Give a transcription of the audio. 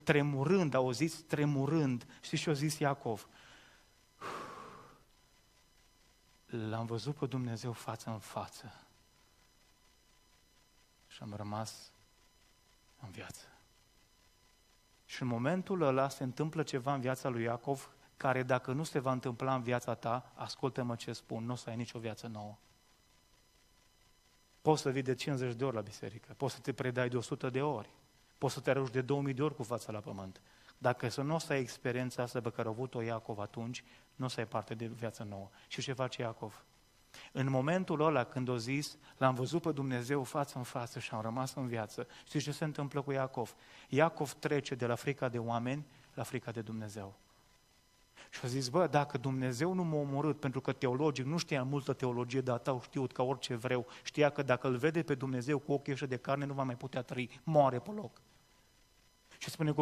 tremurând, auziți, tremurând. Știți ce a zis Iacov? L-am văzut pe Dumnezeu față în față și am rămas în viață. Și în momentul ăla se întâmplă ceva în viața lui Iacov, care dacă nu se va întâmpla în viața ta, ascultă-mă ce spun, nu o să ai nicio viață nouă. Poți să vii de 50 de ori la biserică, poți să te predai de 100 de ori, poți să te arunci de 2000 de ori cu fața la pământ. Dacă să nu o să ai experiența asta pe care a avut-o Iacov atunci, nu o să ai parte de viață nouă. Și ce face Iacov? În momentul ăla când o zis, l-am văzut pe Dumnezeu față în față și am rămas în viață, știți ce se întâmplă cu Iacov? Iacov trece de la frica de oameni la frica de Dumnezeu. Și a zis, dacă Dumnezeu nu m-a omorât, pentru că teologic, nu știa multă teologie, dar au știut ca orice evreu, știa că dacă îl vede pe Dumnezeu cu ochii ăștia de carne, nu va mai putea trăi, moare pe loc. Și spune